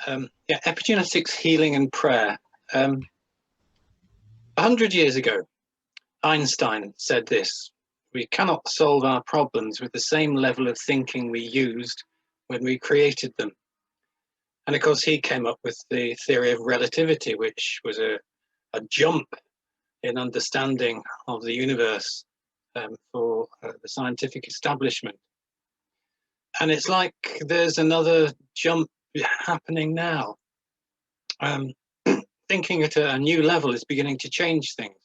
Yeah, epigenetics, healing, and prayer. 100 years ago, Einstein said this: "We cannot solve our problems with the same level of thinking we used when we created them." And of course, he came up with the theory of relativity, which was a jump in understanding of the universe for the scientific establishment. And it's like there's another jump happening now. Thinking at a new level is beginning to change things.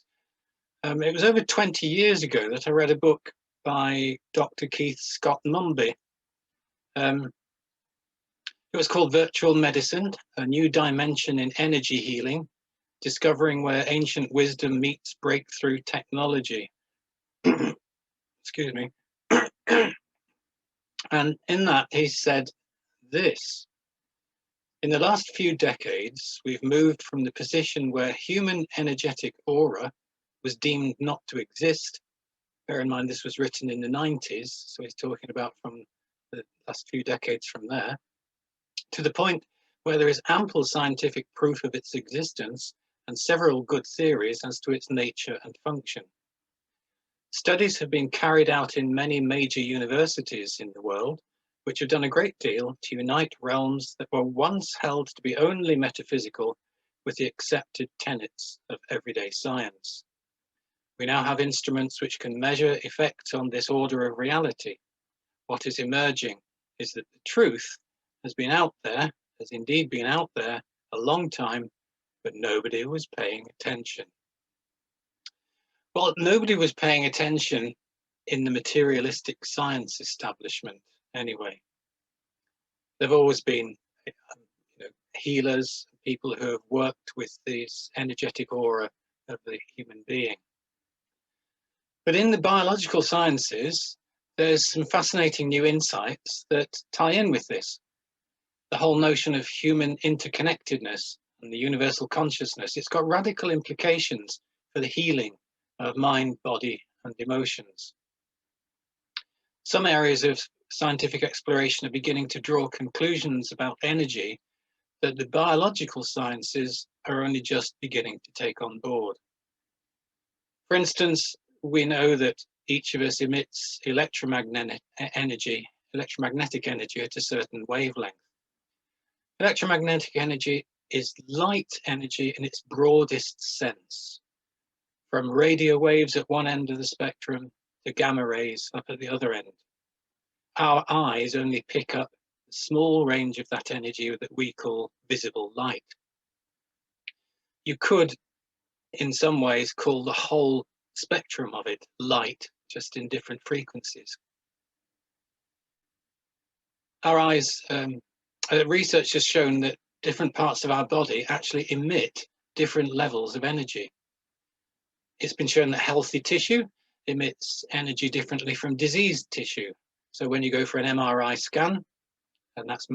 It was over 20 years ago that I read a book by Dr. Keith Scott Mumby. It was called Virtual Medicine, a New Dimension in Energy Healing, Discovering Where Ancient Wisdom Meets Breakthrough Technology. Excuse me. And in that, he said this: "In the last few decades, we've moved from the position where human energetic aura was deemed not to exist." Bear in mind, this was written in the 90s, so he's talking about from the last few decades from there, to the point where there is ample scientific proof of its existence and several good theories as to its nature and function. Studies have been carried out in many major universities in the world, which have done a great deal to unite realms that were once held to be only metaphysical with the accepted tenets of everyday science. We now have instruments which can measure effects on this order of reality. What is emerging is that the truth has been out there, has indeed been out there a long time, but nobody was paying attention." Well, nobody was paying attention in the materialistic science establishment anyway. There've always been healers, people who have worked with this energetic aura of the human being. But in the biological sciences, there's some fascinating new insights that tie in with this. The whole notion of human interconnectedness and the universal consciousness, it's got radical implications for the healing of mind, body, and emotions. Some areas of scientific exploration are beginning to draw conclusions about energy that the biological sciences are only just beginning to take on board. For instance, we know that each of us emits electromagnetic energy at a certain wavelength. Electromagnetic energy is light energy in its broadest sense, from radio waves at one end of the spectrum to gamma rays up at the other end. Our eyes only pick up a small range of that energy that we call visible light. You could, in some ways, call the whole spectrum of it light, just in different frequencies. Our eyes, research has shown that different parts of our body actually emit different levels of energy. It's been shown that healthy tissue emits energy differently from diseased tissue. So when you go for an MRI scan, and that's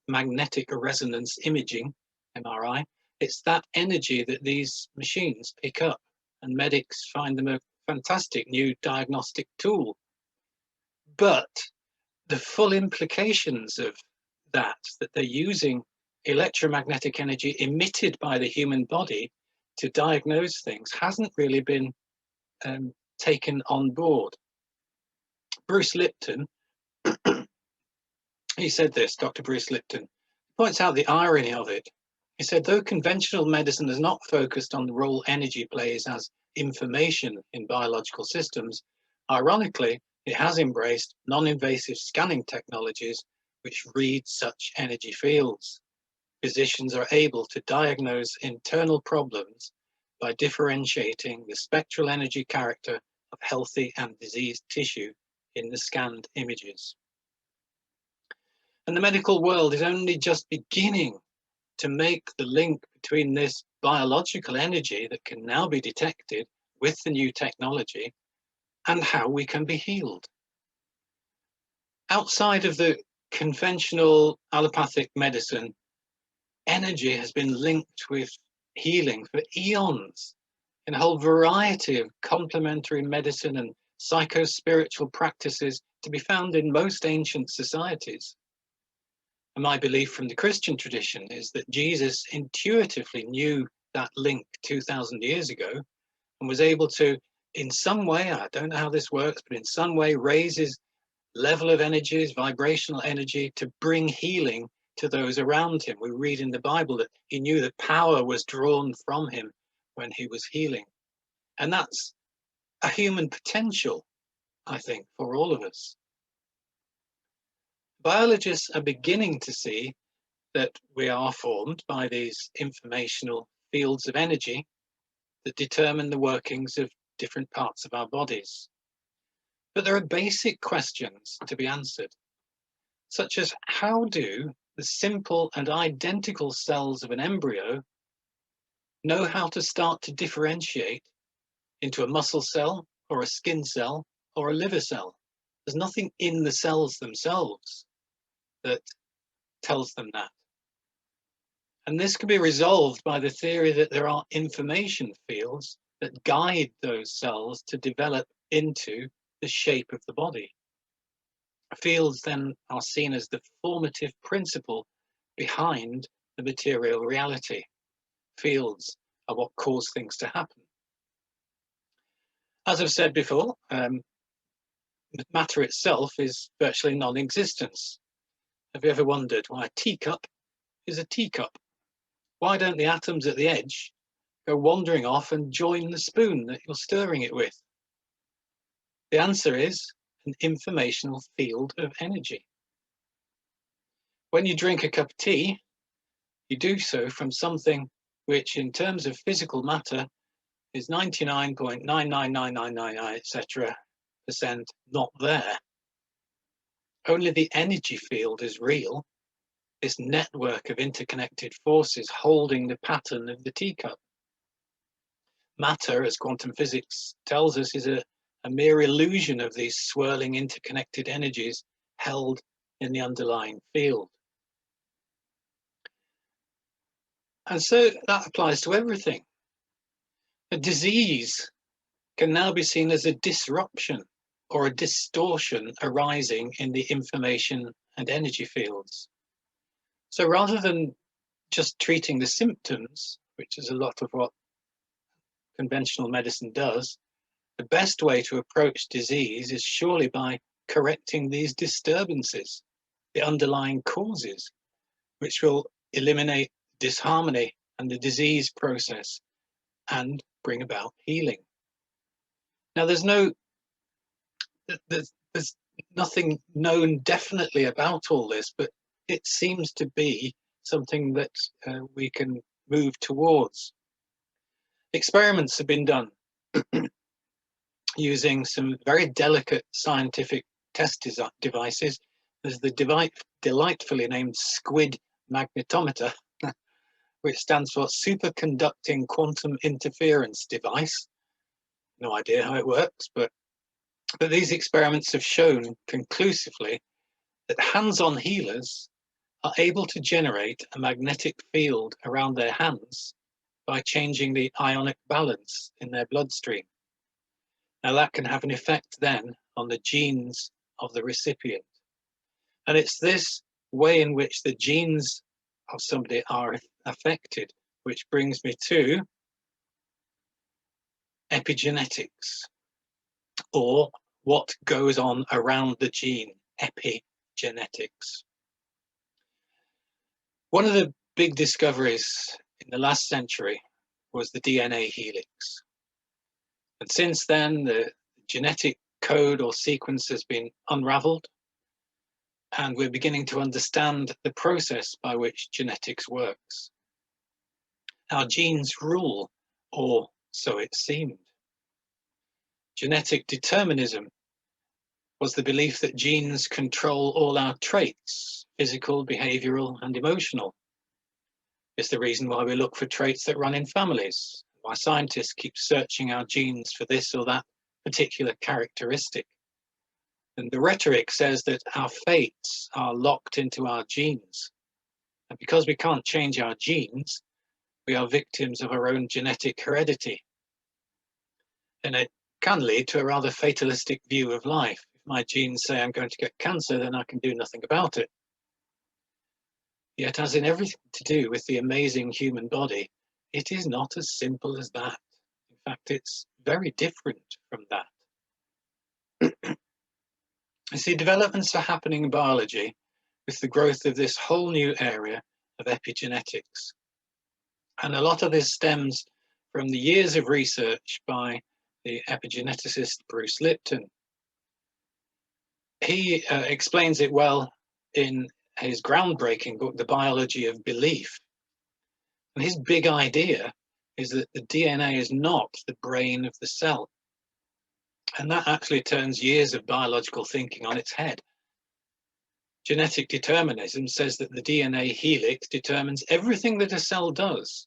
magnetic resonance imaging, MRI, it's that energy that these machines pick up, and medics find them a fantastic new diagnostic tool. But the full implications of that they're using electromagnetic energy emitted by the human body to diagnose things hasn't really been taken on board. Bruce Lipton, he said this, Dr. Bruce Lipton, points out the irony of it. He said, though conventional medicine has not focused on the role energy plays as information in biological systems, ironically, it has embraced non-invasive scanning technologies which read such energy fields. Physicians are able to diagnose internal problems by differentiating the spectral energy character of healthy and diseased tissue in the scanned images. And the medical world is only just beginning to make the link between this biological energy that can now be detected with the new technology and how we can be healed. Outside of the conventional allopathic medicine, energy has been linked with healing for eons in a whole variety of complementary medicine and psycho-spiritual practices to be found in most ancient societies. And my belief from the Christian tradition is that Jesus intuitively knew that link 2,000 years ago and was able to, in some way, I don't know how this works, but in some way raise his level of energy, his vibrational energy, to bring healing to those around him. We read in the Bible that he knew that power was drawn from him when he was healing. And that's a human potential, I think, for all of us. Biologists are beginning to see that we are formed by these informational fields of energy that determine the workings of different parts of our bodies. But there are basic questions to be answered, such as how do the simple and identical cells of an embryo know how to start to differentiate into a muscle cell or a skin cell or a liver cell? There's nothing in the cells themselves that tells them that. And this can be resolved by the theory that there are information fields that guide those cells to develop into the shape of the body. Fields then are seen as the formative principle behind the material reality. Fields are what cause things to happen. As I've said before, matter itself is virtually non-existent. Have you ever wondered why a teacup is a teacup? Why don't the atoms at the edge go wandering off and join the spoon that you're stirring it with? The answer is an informational field of energy. When you drink a cup of tea, you do so from something which, in terms of physical matter, is 99.99999, etc. % not there. Only the energy field is real, this network of interconnected forces holding the pattern of the teacup. Matter, as quantum physics tells us, is a mere illusion of these swirling interconnected energies held in the underlying field. And so that applies to everything. A disease can now be seen as a disruption or a distortion arising in the information and energy fields. So rather than just treating the symptoms, which is a lot of what conventional medicine does, the best way to approach disease is surely by correcting these disturbances, the underlying causes, which will eliminate disharmony and the disease process and bring about healing. Now, there's nothing known definitely about all this, but it seems to be something that we can move towards. Experiments have been done using some very delicate scientific test devices. There's the delightfully named SQUID magnetometer, which stands for Superconducting Quantum Interference Device. No idea how it works, but these experiments have shown conclusively that hands-on healers are able to generate a magnetic field around their hands by changing the ionic balance in their bloodstream. Now that can have an effect then on the genes of the recipient. And it's this way in which the genes of somebody are affected, which brings me to epigenetics, or what goes on around the gene, epigenetics. One of the big discoveries in the last century was the DNA helix. And since then, the genetic code or sequence has been unraveled, and we're beginning to understand the process by which genetics works. Our genes rule, or so it seemed. Genetic determinism was the belief that genes control all our traits, physical, behavioral, and emotional. It's the reason why we look for traits that run in families, why scientists keep searching our genes for this or that particular characteristic. And the rhetoric says that our fates are locked into our genes. And because we can't change our genes, we are victims of our own genetic heredity. And it can lead to a rather fatalistic view of life. If my genes say I'm going to get cancer, then I can do nothing about it. Yet, as in everything to do with the amazing human body, it is not as simple as that. In fact, it's very different from that. You see, developments are happening in biology with the growth of this whole new area of epigenetics. And a lot of this stems from the years of research by the epigeneticist Bruce Lipton. He explains it well in his groundbreaking book, The Biology of Belief. And his big idea is that the DNA is not the brain of the cell. And that actually turns years of biological thinking on its head. Genetic determinism says that the DNA helix determines everything that a cell does,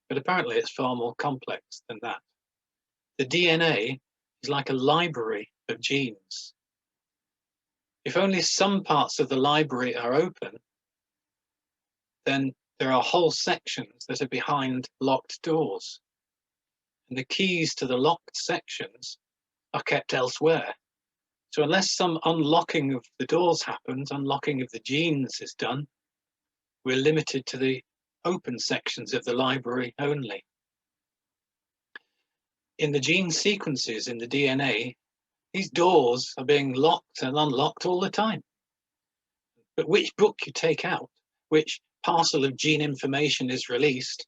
but apparently it's far more complex than that. The DNA is like a library of genes. If only some parts of the library are open, then there are whole sections that are behind locked doors. And the keys to the locked sections are kept elsewhere. So unless some unlocking of the doors happens, unlocking of the genes is done, we're limited to the open sections of the library only. In the gene sequences in the DNA, these doors are being locked and unlocked all the time. But which book you take out, which parcel of gene information is released,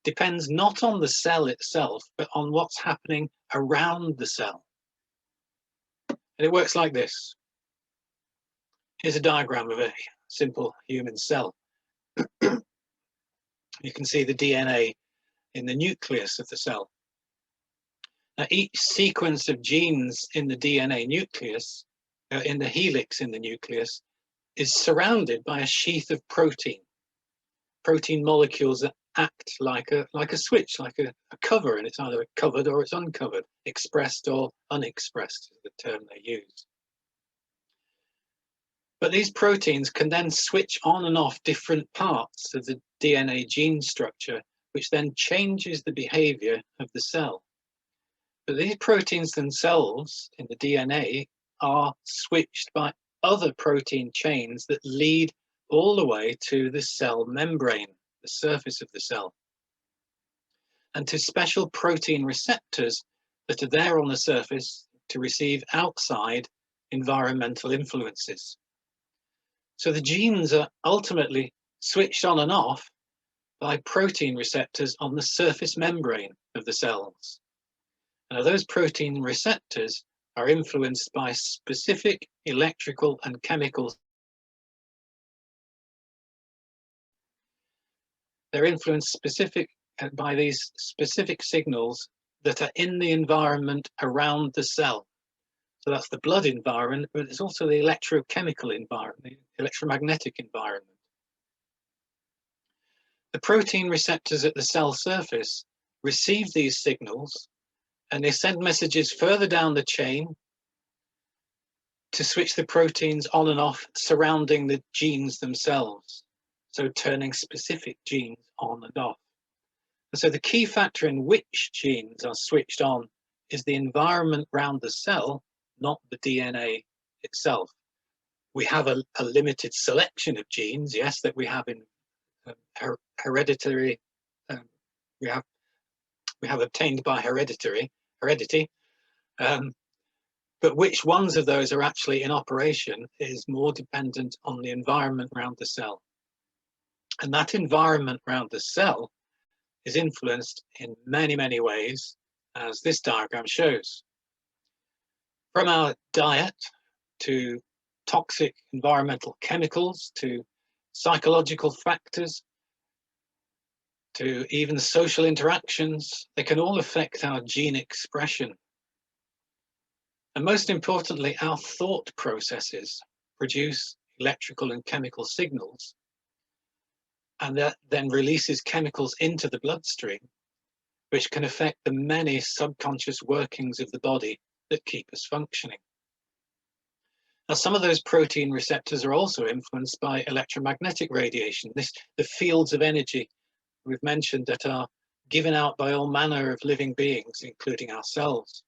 depends not on the cell itself, but on what's happening around the cell. And it works like this. Here's a diagram of a simple human cell. You can see the DNA in the nucleus of the cell. Now, each sequence of genes in the DNA nucleus, in the helix in the nucleus, is surrounded by a sheath of protein molecules that act like a switch, like a cover, and it's either covered or it's uncovered, expressed or unexpressed is the term they use. But these proteins can then switch on and off different parts of the DNA gene structure, which then changes the behavior of the cell. But these proteins themselves in the DNA are switched by other protein chains that lead all the way to the cell membrane, the surface of the cell, and to special protein receptors that are there on the surface to receive outside environmental influences. So the genes are ultimately switched on and off by protein receptors on the surface membrane of the cells. Now, those protein receptors are influenced by specific electrical and chemical. They're influenced by these specific signals that are in the environment around the cell. So that's the blood environment, but it's also the electrochemical environment, the electromagnetic environment. The protein receptors at the cell surface receive these signals and they send messages further down the chain to switch the proteins on and off surrounding the genes themselves, so turning specific genes on and off. And so the key factor in which genes are switched on is the environment around the cell, not the DNA itself. We have a limited selection of genes, yes, that we have in hereditary, we have obtained by heredity, but which ones of those are actually in operation is more dependent on the environment around the cell. And that environment around the cell is influenced in many, many ways, as this diagram shows. From our diet to toxic environmental chemicals, to psychological factors, to even social interactions, they can all affect our gene expression. And most importantly, our thought processes produce electrical and chemical signals, and that then releases chemicals into the bloodstream, which can affect the many subconscious workings of the body that keep us functioning. Now, some of those protein receptors are also influenced by electromagnetic radiation, the fields of energy we've mentioned that are given out by all manner of living beings, including ourselves.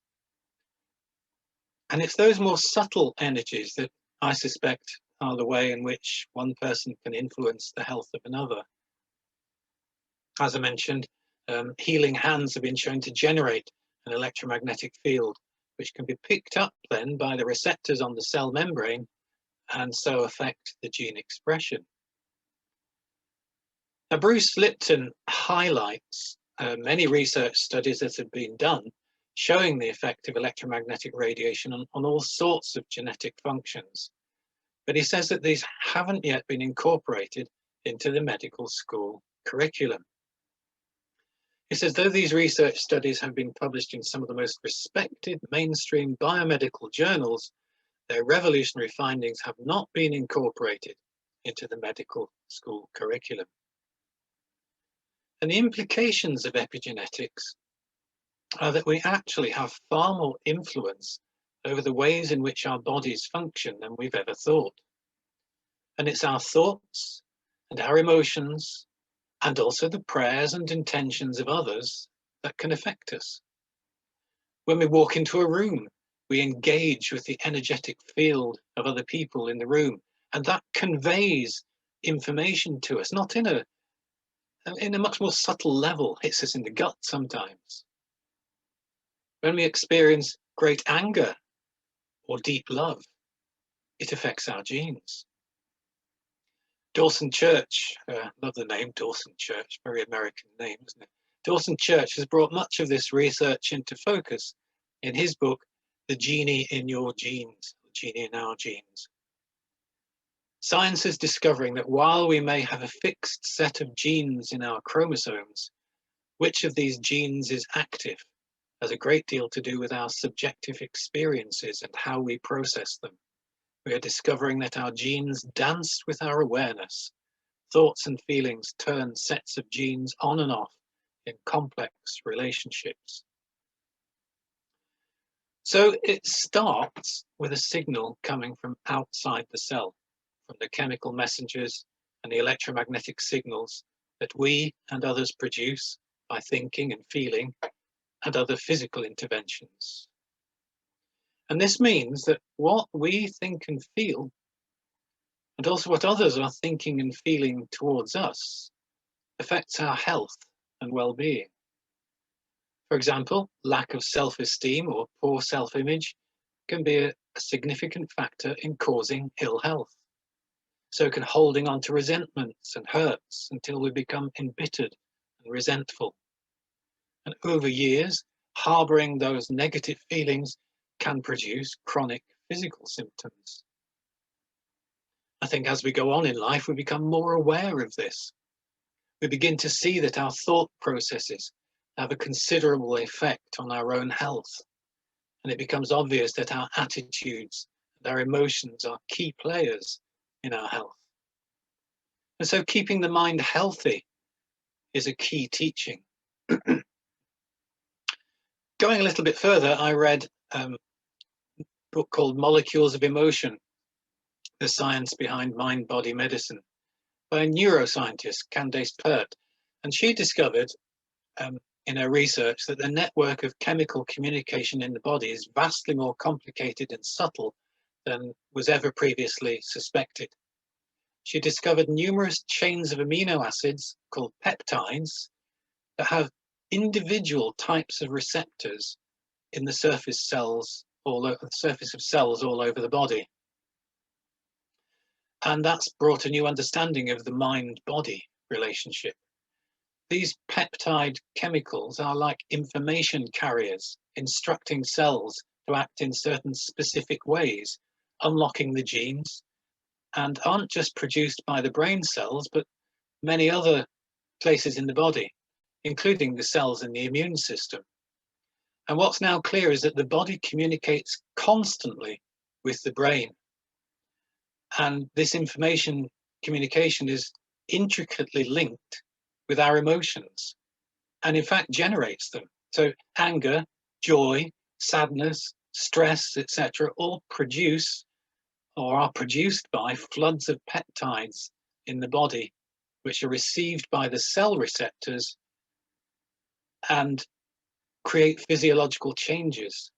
And it's those more subtle energies that I suspect are the way in which one person can influence the health of another. As I mentioned, healing hands have been shown to generate an electromagnetic field, which can be picked up then by the receptors on the cell membrane and so affect the gene expression. Now, Bruce Lipton highlights many research studies that have been done showing the effect of electromagnetic radiation on all sorts of genetic functions. But he says that these haven't yet been incorporated into the medical school curriculum. He says, though these research studies have been published in some of the most respected mainstream biomedical journals, their revolutionary findings have not been incorporated into the medical school curriculum. And the implications of epigenetics are that we actually have far more influence over the ways in which our bodies function than we've ever thought. And it's our thoughts and our emotions and also the prayers and intentions of others that can affect us. When we walk into a room, we engage with the energetic field of other people in the room, and that conveys information to us, not in a much more subtle level, hits us in the gut sometimes. When we experience great anger or deep love, it affects our genes. Dawson Church, love the name Dawson Church, very American name, isn't it? Dawson Church has brought much of this research into focus in his book, The Genie in Your Genes, The Genie in Our Genes. Science is discovering that while we may have a fixed set of genes in our chromosomes, which of these genes is active has a great deal to do with our subjective experiences and how we process them. We are discovering that our genes dance with our awareness. Thoughts and feelings turn sets of genes on and off in complex relationships. So it starts with a signal coming from outside the cell, from the chemical messengers and the electromagnetic signals that we and others produce by thinking and feeling and other physical interventions. And this means that what we think and feel, and also what others are thinking and feeling towards us, affects our health and well-being. For example, lack of self-esteem or poor self-image can be a significant factor in causing ill health. So can holding on to resentments and hurts until we become embittered and resentful. And over years, harboring those negative feelings can produce chronic physical symptoms. I think as we go on in life, we become more aware of this. We begin to see that our thought processes have a considerable effect on our own health. And it becomes obvious that our attitudes and our emotions are key players in our health. And so keeping the mind healthy is a key teaching. Going a little bit further, I read a book called Molecules of Emotion, The Science Behind Mind-Body Medicine, by a neuroscientist, Candace Pert. And she discovered in her research that the network of chemical communication in the body is vastly more complicated and subtle than was ever previously suspected. She discovered numerous chains of amino acids called peptides that have individual types of receptors in the surface cells, the surface of cells all over the body. And that's brought a new understanding of the mind-body relationship. These peptide chemicals are like information carriers, instructing cells to act in certain specific ways, unlocking the genes, and aren't just produced by the brain cells, but many other places in the body, including the cells in the immune system. And what's now clear is that the body communicates constantly with the brain. And this information communication is intricately linked with our emotions, and in fact generates them. So anger, joy, sadness, stress, etc., all produce or are produced by floods of peptides in the body, which are received by the cell receptors and create physiological changes.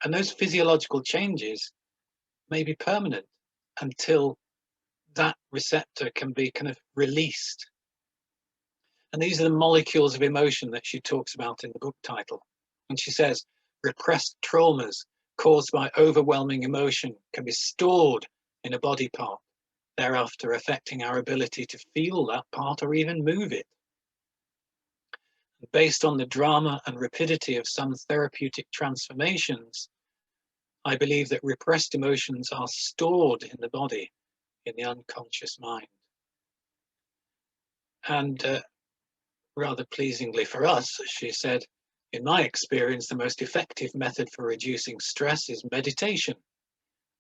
And those physiological changes may be permanent until that receptor can be kind of released. And these are the molecules of emotion that she talks about in the book title. And she says, repressed traumas caused by overwhelming emotion can be stored in a body part, thereafter affecting our ability to feel that part or even move it. Based on the drama and rapidity of some therapeutic transformations, I believe that repressed emotions are stored in the body, in the unconscious mind. And rather pleasingly for us, she said, in my experience, the most effective method for reducing stress is meditation,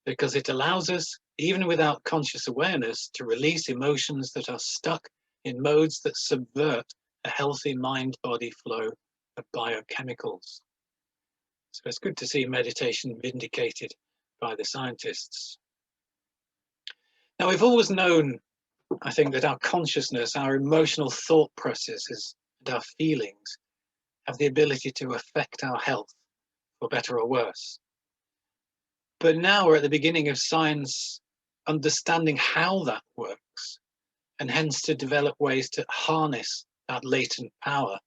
because it allows us, even without conscious awareness, to release emotions that are stuck in modes that subvert a healthy mind-body flow of biochemicals. So it's good to see meditation vindicated by the scientists. Now, we've always known, I think, that our consciousness, our emotional thought processes, and our feelings have the ability to affect our health, for better or worse. But now we're at the beginning of science understanding how that works, and hence to develop ways to harness that latent power.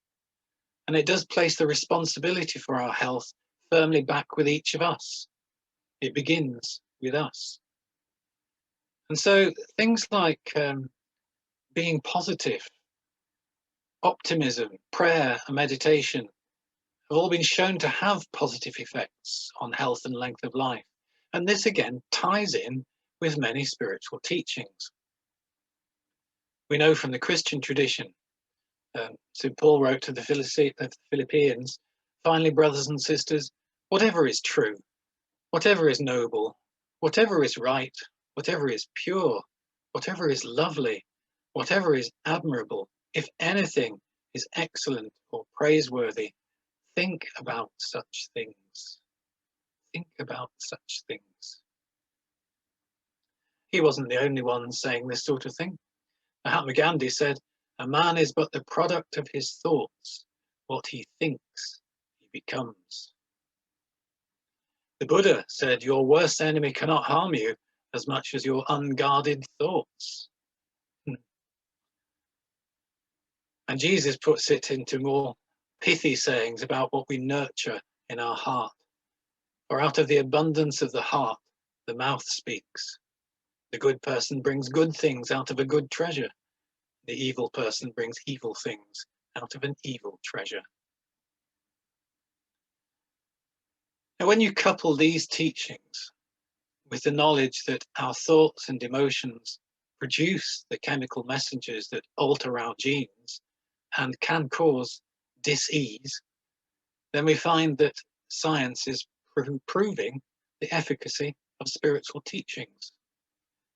And it does place the responsibility for our health firmly back with each of us. It begins with us. And so things like being positive, optimism, prayer, and meditation have all been shown to have positive effects on health and length of life. And this again ties in with many spiritual teachings. We know from the Christian tradition, St. Paul wrote to the Philippians, finally, brothers and sisters, whatever is true, whatever is noble, whatever is right, whatever is pure, whatever is lovely, whatever is admirable, if anything is excellent or praiseworthy, think about such things. Think about such things. He wasn't the only one saying this sort of thing. Mahatma Gandhi said, a man is but the product of his thoughts. What he thinks, he becomes. The Buddha said, your worst enemy cannot harm you as much as your unguarded thoughts. And Jesus puts it into more pithy sayings about what we nurture in our heart. For out of the abundance of the heart, the mouth speaks. The good person brings good things out of a good treasure. The evil person brings evil things out of an evil treasure. Now, when you couple these teachings with the knowledge that our thoughts and emotions produce the chemical messengers that alter our genes and can cause dis-ease, then we find that science is proving the efficacy of spiritual teachings.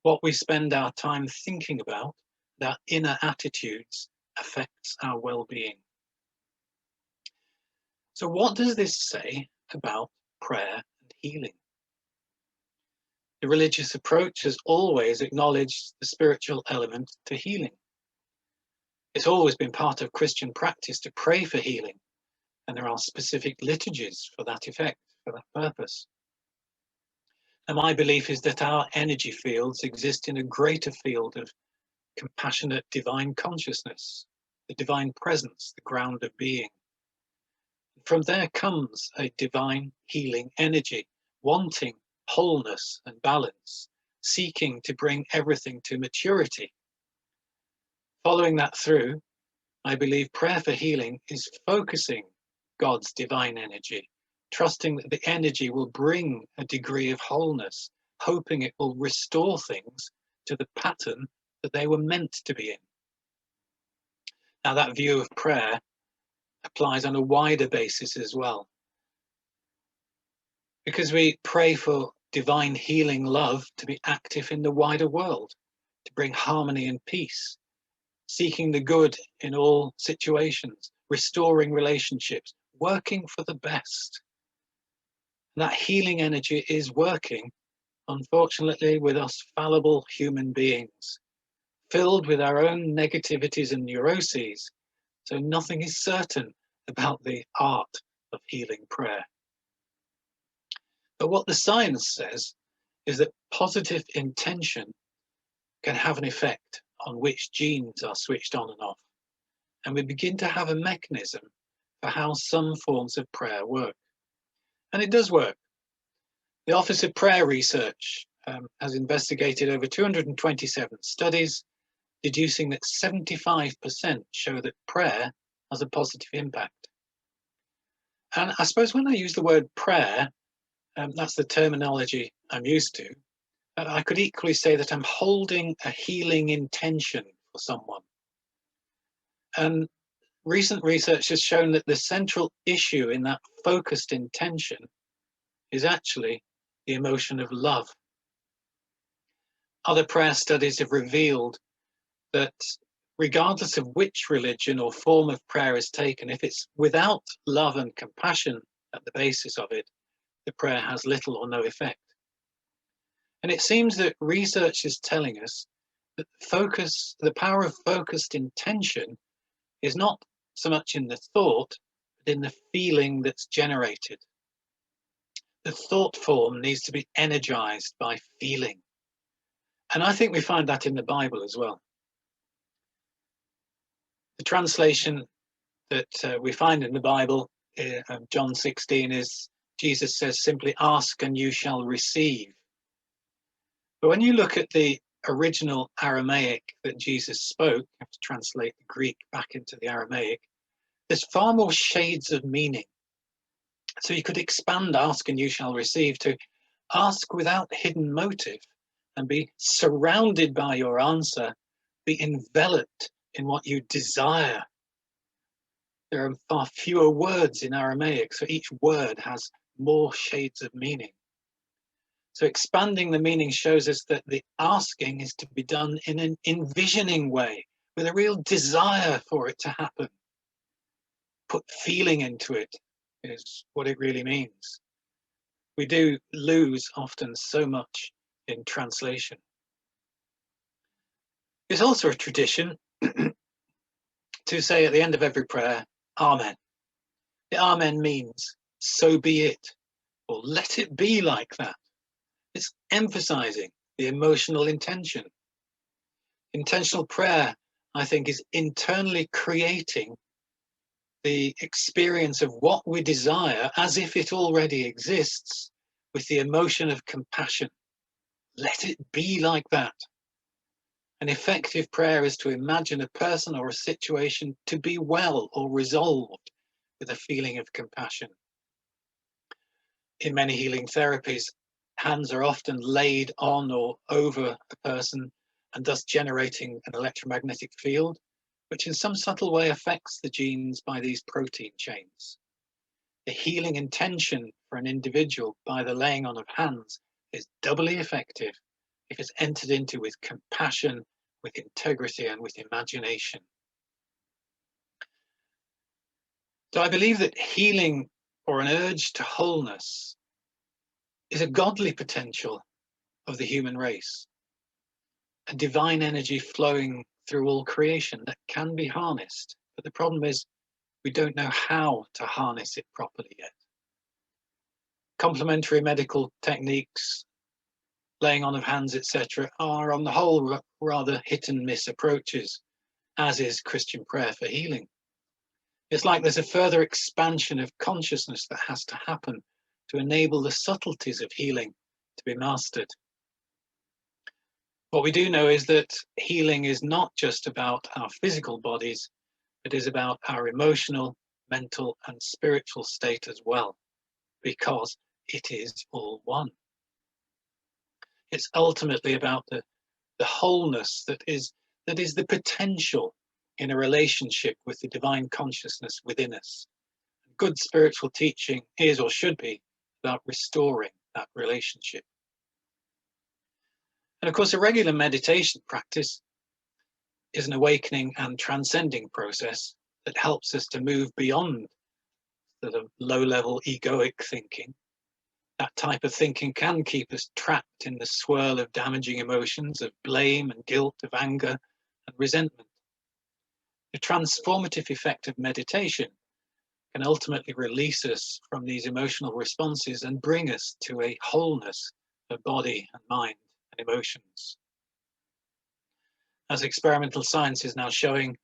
What we spend our time thinking about, our inner attitudes, affects our well-being. So what does this say about prayer and healing? The religious approach has always acknowledged the spiritual element to healing. It's always been part of Christian practice to pray for healing, and there are specific liturgies for that effect, for that purpose. And my belief is that our energy fields exist in a greater field of compassionate divine consciousness, the divine presence, the ground of being. From there comes a divine healing energy, wanting wholeness and balance, seeking to bring everything to maturity. Following that through, I believe prayer for healing is focusing God's divine energy, trusting that the energy will bring a degree of wholeness, hoping it will restore things to the pattern that they were meant to be in. Now, that view of prayer applies on a wider basis as well, because we pray for divine healing love to be active in the wider world, to bring harmony and peace, seeking the good in all situations, restoring relationships, working for the best. And that healing energy is working, unfortunately, with us fallible human beings, filled with our own negativities and neuroses, so nothing is certain about the art of healing prayer. But what the science says is that positive intention can have an effect on which genes are switched on and off. And we begin to have a mechanism for how some forms of prayer work. And it does work. The Office of Prayer Research has investigated over 227 studies, deducing that 75% show that prayer has a positive impact. And I suppose when I use the word prayer, that's the terminology I'm used to, I could equally say that I'm holding a healing intention for someone. And recent research has shown that the central issue in that focused intention is actually the emotion of love. Other prayer studies have revealed that regardless of which religion or form of prayer is taken, if it's without love and compassion at the basis of it, the prayer has little or no effect. And it seems that research is telling us that the power of focused intention is not so much in the thought, but in the feeling that's generated. The thought form needs to be energized by feeling. And I think we find that in the Bible as well. The translation that we find in the Bible, John 16, is Jesus says simply, "Ask and you shall receive." But when you look at the original Aramaic that Jesus spoke, you have to translate the Greek back into the Aramaic, there's far more shades of meaning. So you could expand ask and you shall receive to ask without hidden motive and be surrounded by your answer, be enveloped in what you desire. There are far fewer words in Aramaic, so each word has more shades of meaning. So expanding the meaning shows us that the asking is to be done in an envisioning way, with a real desire for it to happen. Put feeling into it is what it really means. We do lose often so much in translation. There's also a tradition to say at the end of every prayer, Amen. The Amen means, so be it, or let it be like that. It's emphasizing the emotional intention. Intentional prayer, I think, is internally creating the experience of what we desire as if it already exists with the emotion of compassion. Let it be like that. An effective prayer is to imagine a person or a situation to be well or resolved with a feeling of compassion. In many healing therapies, hands are often laid on or over a person and thus generating an electromagnetic field, which in some subtle way affects the genes by these protein chains. The healing intention for an individual by the laying on of hands is doubly effective if it's entered into with compassion, with integrity, and with imagination. So I believe that healing, or an urge to wholeness, is a godly potential of the human race, a divine energy flowing through all creation that can be harnessed. But the problem is we don't know how to harness it properly yet. Complementary medical techniques, laying on of hands, etc., are on the whole rather hit and miss approaches, as is Christian prayer for healing. It's like there's a further expansion of consciousness that has to happen to enable the subtleties of healing to be mastered. What we do know is that healing is not just about our physical bodies, it is about our emotional, mental, and spiritual state as well, because it is all one. It's ultimately about the wholeness that is the potential in a relationship with the divine consciousness within us. Good spiritual teaching is, or should be, about restoring that relationship. And of course, a regular meditation practice is an awakening and transcending process that helps us to move beyond the low-level egoic thinking. That type of thinking can keep us trapped in the swirl of damaging emotions, of blame and guilt, of anger and resentment. The transformative effect of meditation can ultimately release us from these emotional responses and bring us to a wholeness of body and mind and emotions. as experimental science is now showing,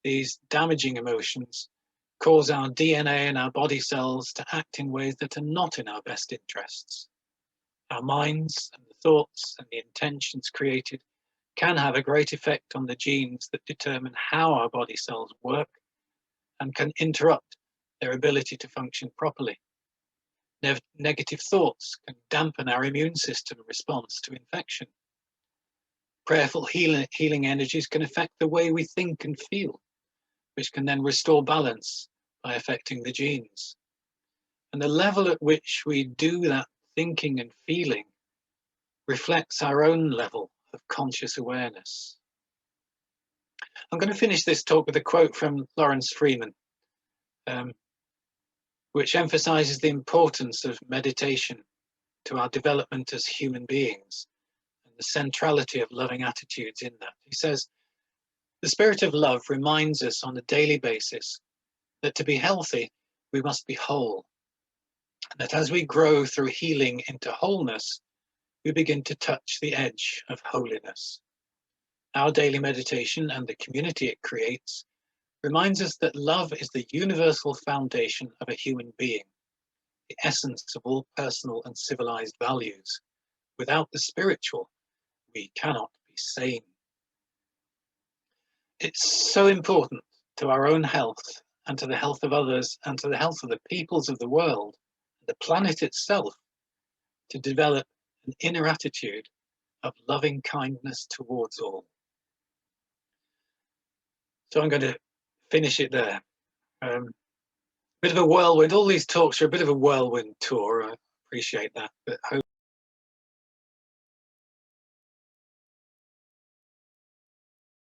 these damaging emotions cause our DNA and our body cells to act in ways that are not in our best interests. Our minds and the thoughts and the intentions created can have a great effect on the genes that determine how our body cells work and can interrupt their ability to function properly. Negative thoughts can dampen our immune system response to infection. Prayerful healing energies can affect the way we think and feel, which can then restore balance by affecting the genes. And the level at which we do that thinking and feeling reflects our own level of conscious awareness. I'm going to finish this talk with a quote from Lawrence Freeman, which emphasizes the importance of meditation to our development as human beings and the centrality of loving attitudes in that. He says, "The spirit of love reminds us on a daily basis that to be healthy, we must be whole. And that as we grow through healing into wholeness, we begin to touch the edge of holiness. Our daily meditation and the community it creates reminds us that love is the universal foundation of a human being, the essence of all personal and civilized values. Without the spiritual, we cannot be sane." It's so important to our own health and to the health of others and to the health of the peoples of the world, the planet itself, to develop an inner attitude of loving kindness towards all. So I'm going to finish it there. Bit of a whirlwind. All these talks are a bit of a whirlwind tour. I appreciate that, but